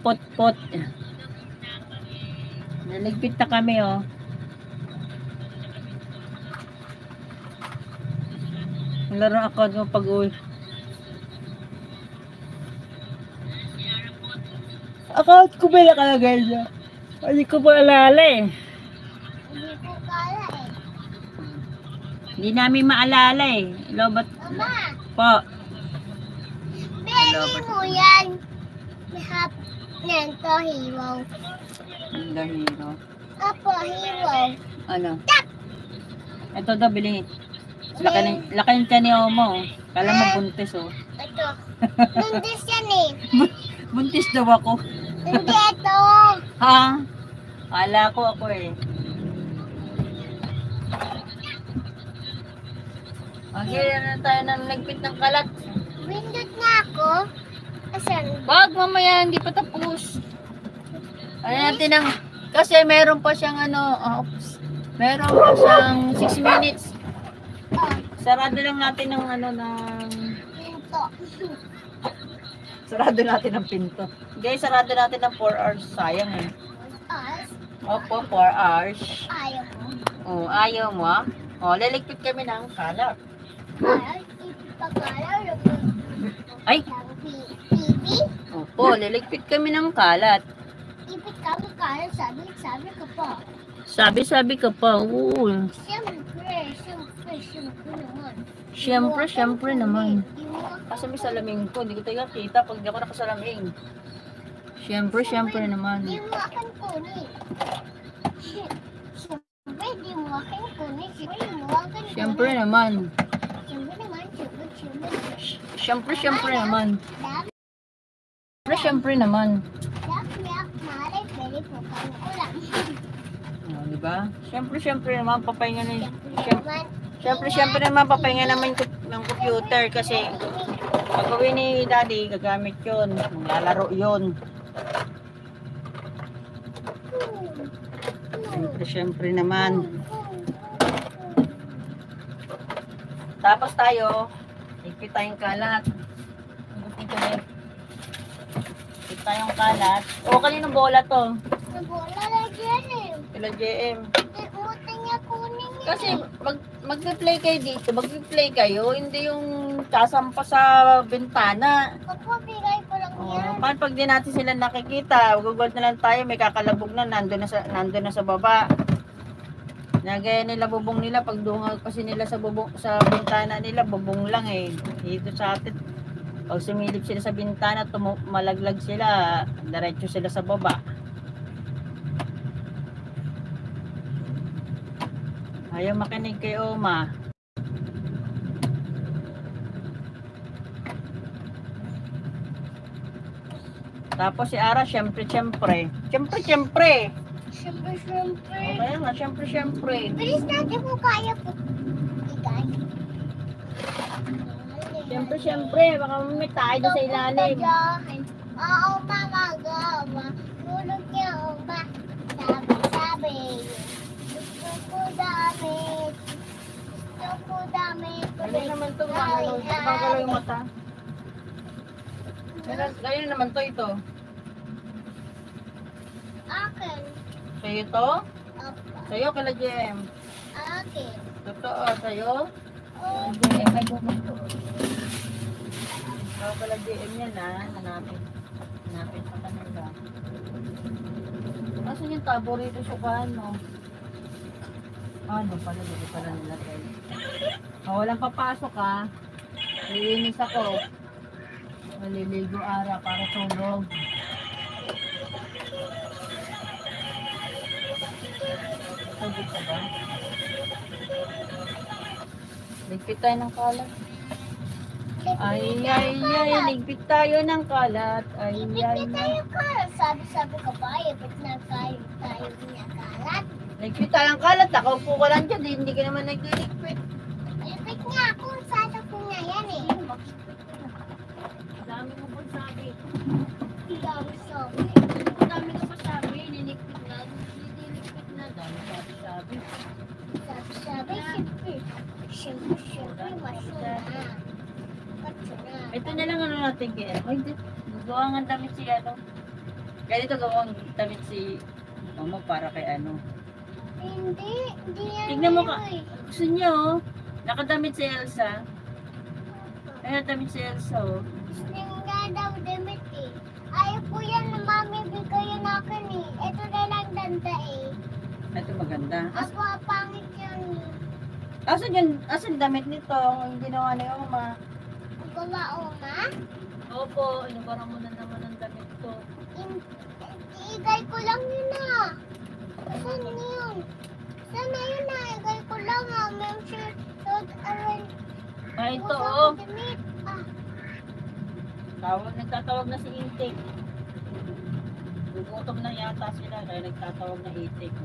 pot-pot. Naligpit na kami, oh. Laro ako ng pag-uwi. Account ko ba nakalagay niya? Hindi ko pa alala eh. Hindi ko kala eh. Hindi namin maalala eh. Lobat. Mama, Po. beli mo yan. Mahap nento hero. Ang hero. Apo hero. Ano? Ito daw, bilhin. Laki ng tiyan ni Omo. Kala mo buntis, oh. Ito. Buntis yan eh. Buntis daw ako. Hindi ito. Ha? Kala ko ako eh. Okay, na tayo ng nagpit ng kalat. Windot na ako. Asan? Wag, mamaya, hindi pa tapos. Ano natin ng... Kasi meron pa siyang ano... Oops. Meron pa siyang 6 minutes. Oh, Sarado lang natin ng ano ng... pinto. Sarado natin ng pinto. Guys, sarado natin ng 4 hours. Sayang eh. As, Opo, 4 hours. ayaw mo. Oh, ayaw mo ah. Oh, liligpit kami ng kalat. Ay, ipagkalaw. Ay! TV? Opo, liligpit kami ng kalat. Ipit kami kala, sabi ka pa. Sabi ka pa. Oo. Siyempre naman. Kasi may salamin ko. Hindi ko tayo kita pag di ako nakasalamin. Siyempre naman. Di mo akin kunin. Siyempre, di mo akin kunin. Siyempre naman. Siyempre naman. Siyempre naman. Yak, malay, pwede po kami ulam. Oh, di ba? Siyempre naman papahinga na. Naman, Siyempre naman papahinga naman ng computer kasi pag-uwi ni Daddy, gagamit 'yon. Maglalaro 'yon. Siyempre naman. Tapos tayo, ipit tayong kalat. Ipit tayong kalat. O, kanino bola to? nabola lagi yan eh. Kila JM. Utang niya kunin niya. Kasi mag-play kayo dito, mag-play kayo, hindi yung sasampa sa bintana. Opo, bigay ko lang yan. Paano pag di natin sila nakikita, gugulat na lang tayo, may kakalabog na, nandun na sa baba. Nagaya nila bubong nila, pag dungag kasi nila sa bintana nila, bubong lang eh. Dito sa atin, pag sumilip sila sa bintana, malaglag sila, diretso sila sa baba. Ayaw makinig kay Oma. Tapos si Ara, syempre. Siyempre. Kaya nga, syempre. Bilis natin kung kaya po. Igay. Syempre, baka may tayo doon sa ilalim. Oo, mama, gama. Tulog niya, oma. Sabi. Gusto ko damit. Ganyan naman ito, magalaw yung mata. Ganyan naman ito. Akin. Sa'yo to? Opo. Sa'yo, kala JM. Akin. Totoo, sa'yo? Oh. JM, ay bumito. Ikaw pala JM yan hanapin sa kanila. Asan yung tabo rito sa kano? Ano pala, dito pala nilagay. Walang papasok ha. Linis ako. Maliligo Ara para tulog. Sabi ka ba? Ligpit tayo ng kalat. Ay, ligpit tayo ng kalat. Ibigay tayo kalat. Sabi ka ba, ibig na tayo nakalat. Ligpit tayo ng kalat. Nakaupo ka lang dyan. Hindi ka naman nagliligpit. Ibig nga ako. Sana ko nga yan eh. Dami mo pa sabi. Dami sabi. Dami ka pa sabi. Niligpit na. Niligpit na. Dami sabi. Sabi, siyempre, masuna. Ito na lang ano natin kaya. Ay, gawa nga damit si ano. Ganito gawang damit si mama para kay ano. Hindi yan Tignan mo ka. eh. Gusto niyo, oh. Nakadamit si Elsa. Nakadamit si Elsa, oh. Gusto nga daw damit eh. Ayaw po yan na mami bigayan akin eh. Ito na lang ganda eh. Ito maganda. Ako pangit yan eh. Asan damit nito? Yung ginawa ni Oma. Ang gawa oma. Opo, inubara mo na naman ang damit ko. Iigay ko lang yun ah. Saan yun? Saan na yun ah? Igay ko lang ah. May shirt. Ito, oh. Damit. Ah. Nagtatawag na si Intake. Gugutom na yata sila kaya nagtatawag na Intake.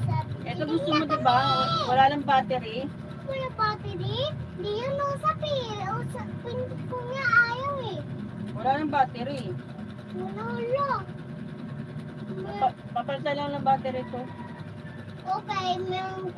Sabi Ito gusto mo diba? Wala lang battery. Wala battery? Di yun usap eh. Usap ko nga ayaw eh. Wala lang battery. Wala. Papalitan lang ng battery to. Okay, meron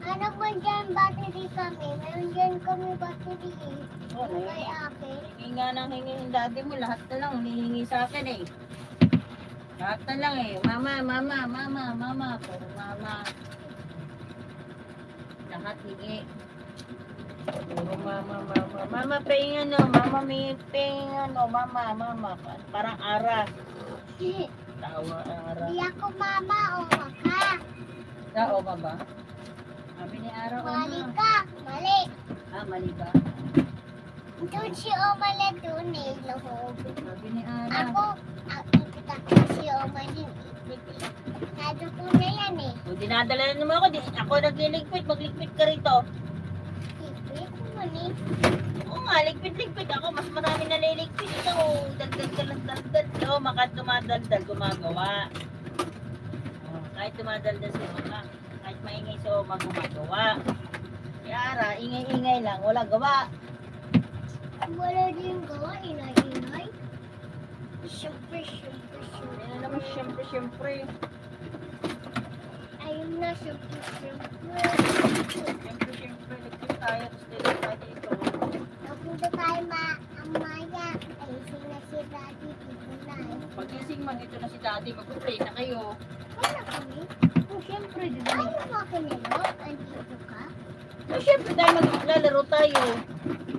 ano ba dyan battery kami? Meron dyan kami battery eh. Oh, Kay akin. hingi nga ng hingi yung daddy mo. Lahat na lang hinihingi sa akin eh. Lahat na lang eh. Mama. Puro mama. Lahat hingi. Puro mama. Mama, pahing ano. Mama, may pahing ano. Mama. Parang ara. Tawa, ara. Di ako mama o maka. Oma ba? Sabi ni Ara, Mali Oma. ka. Mali. Mali ba? Doon si Oma na doon eh. Lahog. Sabi ni Ara. Ako kita si Oma din. Nado ko na yan eh. Kung dinadala na naman ako, ako nagliligpit, magligpit ka rito. Tipid ko man eh. Oo nga, ligpit ako. Mas marami naliligpit. Ikaw, daldal ka lang daldal. Oo, dumadaldal, gumagawa. Oh, kahit dumadaldal si Oma, kahit maingay si Oma, gumagawa. Si Ara, ingay-ingay lang, wala gawa. Wala din gawa. Inay. Siyempre. Ano naman, syempre. Ayun na, siyempre. Siyempre, ligpit tayo. Tapos tayo dito. Napunta tayo Amaya. Ay, sina si Daddy dito na eh. Pag-ising man, ito na si Daddy, mag-pray na kayo. Wala kami. Oh, syempre, di ba? Ayaw mo ako nilo. Andito ka. So, syempre dahil maglalaro tayo.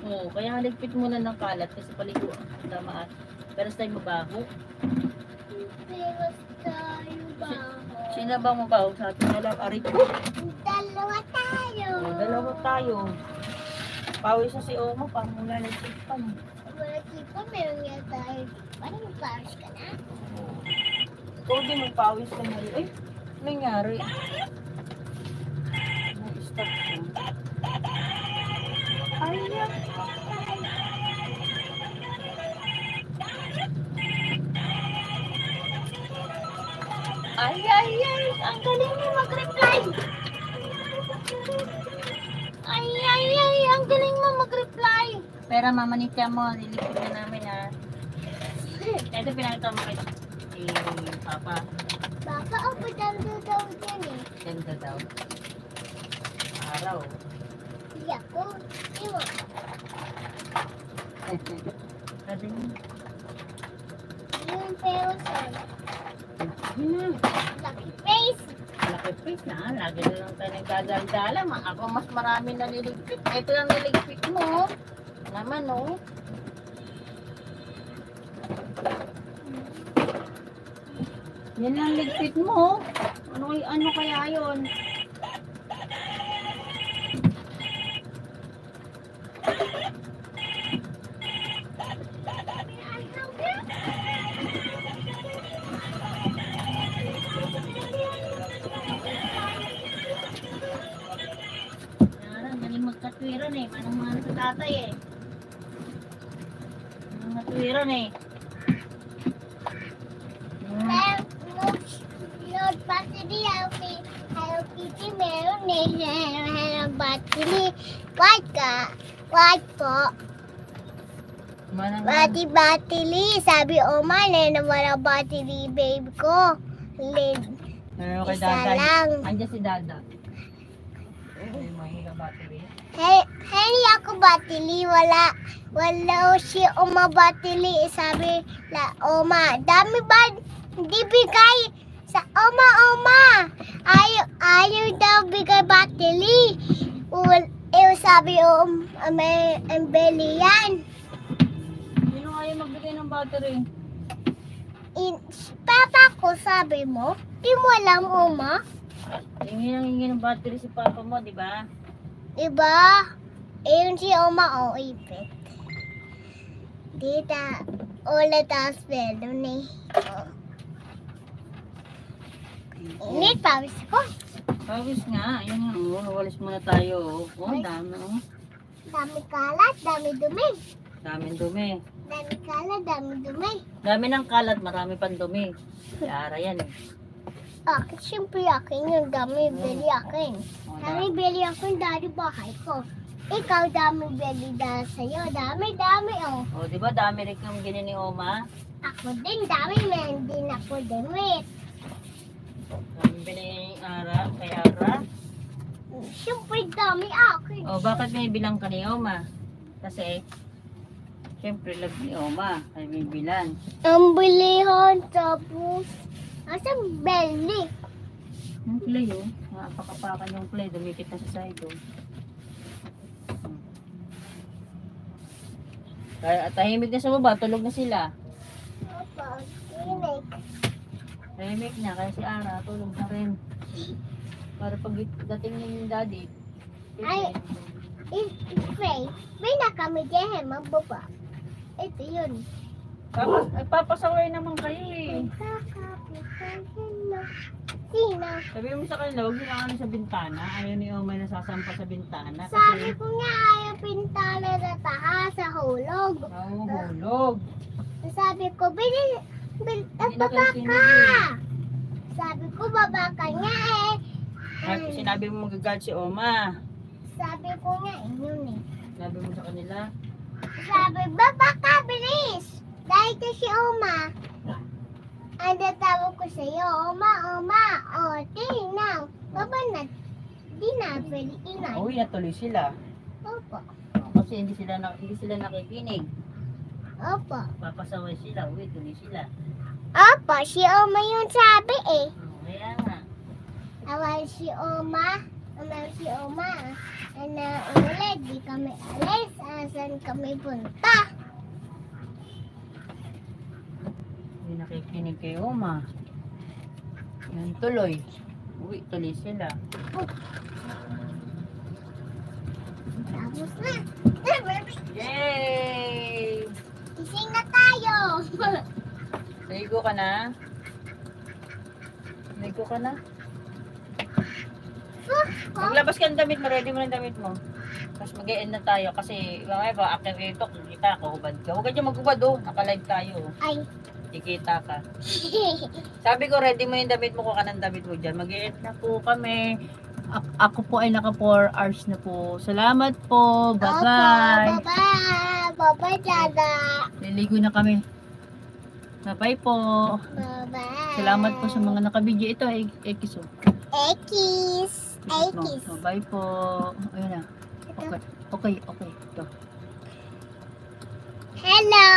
Oo, kaya haligpit muna ng kalat kasi paliguan. Tama at peras tayo mabaho. Pero tayo ba? Sino ba mabaho? Sa atin na lang, arit ko. Dalawa tayo. Dalawa tayo. Pawis na si Oma, parang mula nagpit pa. Wala tipo, meron nga tayo. Paano mag-parish ka na? Ikaw din magpawis ka na rin. Ay, nangyari. Na-stop ko. Ayan. Ay, ang galing mo mag-reply. Ay, ang galing mo mag-reply. Pero mama ni mo, nilipid na namin ha. Ito pinakita mo kay Papa. Baka ako dando daw dyan eh. Ganda daw. Araw. Hindi ako. Iwan. Sabi niya. Yung person. Yun na. Lucky face. Laki face na. Lagi na lang tayo nagdadaldala. Ako mas marami naliligpit. Ito lang niligpit mo. Naman oh. Yan lang ligpit mo. Ano kaya yun? Galing magkatwiran eh. Manang-mana sa tatay eh. Manang matwiran eh. Load battery. Hello Kitty meron eh. Hello battery. White ka. White po. Manang Battery. Sabi Oma na wala battery babe ko. Pero kay Isa Dada. lang. Andiyan si Dada. Ay, mahiga battery. Hindi ako batili. Wala si Oma batili. Sabi la Oma. Dami ba? Hindi bigay sa Oma. Ayaw daw bigay batili. Sabi may beli yan. Sino ayaw magbigay ng battery? Papa ko sabi mo. Di mo alam Oma. Hingi ng battery si papa mo, di ba? Diba? Yun si Oma ipit. Dita, ulit ang spelo ni. Init, pawis ko. Pawis nga, ayun nga, walis muna tayo. Ang dami, Dami kalat, dami dumi. Daming dumi. Dami kalat, dami dumi. Dami ng kalat, marami pang dumi. Yara yan eh. Siyempre akin yung dami beli akin. Dami beli akin dari bahay ko. Ikaw dami beli dahil sa'yo. Dami oh. O, di ba dami rin yung gini ni Oma? Ako din, dami meron din ako damit. Dami binigay kay Ara. Siyempre dami akin. O, bakit may bilang ka ni Oma? Kasi, siyempre love ni Oma, ay may bilan. Ang bilihan tapos, asan belly? Yung play oh, nakapakapakan yung play, dumikit na sa side oh. Kaya tahimik na sa baba, tulog na sila. Opo, tinig. Tahimik na, kaya si Ara, tulog na rin. Para pag dating ni daddy, Ay. Pray, may na kami dyan, mababa. Ito yun. papasaway naman kayo eh. Sino? Sabi mo sa kanila, huwag nila ano sa bintana. Ayaw ni Oma nasasampa sa bintana. Sabi Kasi ko nga ayaw pintana sa taas, sa hulog. nahuhulog. Sabi ko, Hindi baba na kayo ka. tinigil. Sabi ko, baba ka nga eh. Sinabi mo magagalit si Oma. Sabi ko nga, yun eh. Sabi mo sa kanila. Sabi, baba ka, bilis. Dahil ka si Oma. Ang tawag ko sa'yo, Oma. O, tinang. Baba na. Di na, pwede inay. Uwi na tuloy sila. Opo. Kasi hindi sila nakikinig. Opo. Papasaway sila, uwi tuloy sila. Opo, si Oma yung sabi eh. Kaya nga. Awal si Oma. Si Oma. Ano ulit, di kami alis. Asan kami punta? Hindi nakikinig kay Oma. Yan tuloy. Uwi tuloy sila. Tapos na. Yay! Gising na tayo. Ligo ka na? Ligo ka na? Maglabas ka ng damit mo, ready mo ng damit mo. Tapos mag-e-end na tayo kasi mamaya ba after ito, kikita ka, hubad ka. Huwag ka dyan mag-hubad oh, naka-live tayo. Ay. Kikita ka. Sabi ko, ready mo yung damit mo, kuha ka ng damit mo dyan. Mag-e-end na po kami. Ako po ay naka 4 hours na po. Salamat po. Bye-bye. Opo, bye-bye. Bye-bye, Dada. Liligo na kami. Bye-bye po. Bye-bye. Salamat po sa mga nakabidyo. Ito ay Ekiso. Ekis. Ekis. Bye po. Ayun na. Okay. Ito. Hello.